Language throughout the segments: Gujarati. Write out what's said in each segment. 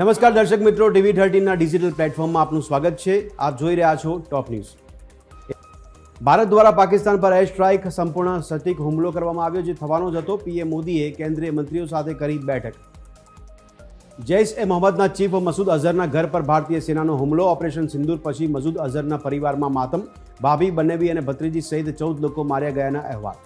નમસ્કાર દર્શક મિત્રો, TV13ના ડિજિટલ પ્લેટફોર્મમાં આપનું સ્વાગત છે। આપ જોઈ રહ્યા છો ટોપ ન્યૂઝ। ભારત દ્વારા પાકિસ્તાન પર એર સ્ટ્રાઇક સંપૂર્ણ સટીક હુમલો કરવામાં આવ્યો જે થવાનો જ હતો। પીએમ મોદીએ કેન્દ્રીય મંત્રીઓ સાથે કરી બેઠક। જૈશ એ મોહમ્મદના ચીફ મસૂદ અઝહરના ઘર પર ભારતીય સેનાનો હુમલો। ઓપરેશન સિંદૂર પછી મસૂદ અઝહરના પરિવારમાં માતમ। ભાભી, બનેવી અને ભત્રીજી સહિત 14 લોકો માર્યા ગયાના અહેવાલ।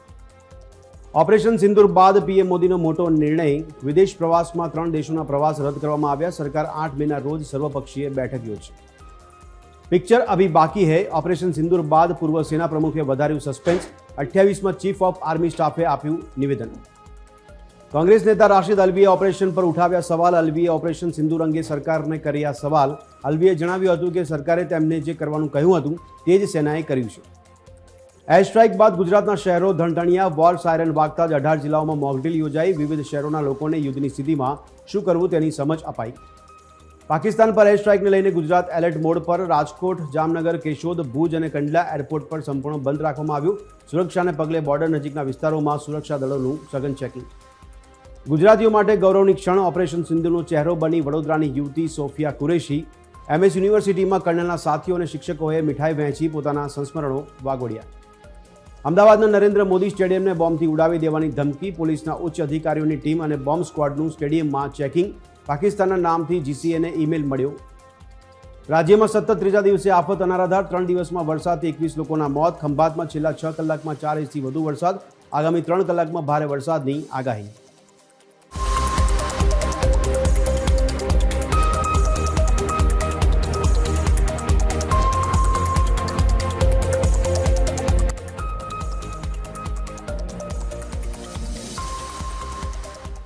ઓપરેશન સિંદૂર બાદ પીએમ મોદીનો મોટો નિર્ણય। વિદેશ પ્રવાસમાં 3 દેશોના પ્રવાસ રદ કરવામાં આવ્યા। સરકાર 8 મેના રોજ સર્વપક્ષીય બેઠક યોજશે। પિક્ચર અભી બાકી હૈ। ઓપરેશન સિંદૂર બાદ પૂર્વ સેના પ્રમુખે વધાર્યું સસ્પેન્સ। 28માં ચીફ ઓફ આર્મી સ્ટાફે આપ્યું નિવેદન। કોંગ્રેસ નેતા રાશિદ અલ્વીએ ઓપરેશન પર ઉઠાવ્યા સવાલ। અલ્વીએ ઓપરેશન સિંદૂર અંગે સરકારને કર્યા સવાલ। અલ્વીએ જણાવ્યું હતું કે સરકારે તેમને જે કરવાનું કહ્યું હતું તે જ સેનાએ કર્યું છે। એર સ્ટ્રાઇક બાદ ગુજરાતના શહેરો ધણધણ્યા। વોર સાયરન વાગતા જ 18 જિલ્લાઓમાં મોકડ્રીલ યોજાઈ। વિવિધ શહેરોના લોકોને યુદ્ધની સ્થિતિમાં શું કરવું તેની સમજ અપાઈ। પાકિસ્તાન પર એર સ્ટ્રાઇકને લઈને ગુજરાત એલર્ટ મોડ પર। રાજકોટ, જામનગર, કેશોદ, ભુજ અને કંડલા એરપોર્ટ પર સંપૂર્ણ બંધ રાખવામાં આવ્યું। સુરક્ષાને પગલે બોર્ડર નજીકના વિસ્તારોમાં સુરક્ષા દળોનું સઘન ચેકિંગ। ગુજરાતીઓ માટે ગૌરવની ક્ષણ। ઓપરેશન સિંદૂરનો ચહેરો બની વડોદરાની યુવતી સોફિયા કુરેશી। MS યુનિવર્સિટીમાં કર્નલના સાથીઓ અને શિક્ષકોએ મીઠાઈ વહેંચી પોતાના સંસ્મરણો વાગોડ્યા। અમદાવાદના નરેન્દ્ર મોદી સ્ટેડિયમને બોમ્બથી ઉડાવી દેવાની ધમકી। પોલીસના ઉચ્ચ અધિકારીઓની ટીમ અને બોમ્બ સ્ક્વોડનું સ્ટેડિયમમાં ચેકિંગ। પાકિસ્તાનના નામથી GCAને ઈમેલ મળ્યો। રાજ્યમાં સતત ત્રીજા દિવસે આફત અનારાધાર। 3 દિવસમાં વરસાદથી 21 લોકોના મોત। ખંભાતમાં છેલ્લા 6 કલાકમાં 4 ઇંચથી વધુ વરસાદ। આગામી 3 કલાકમાં ભારે વરસાદની આગાહી।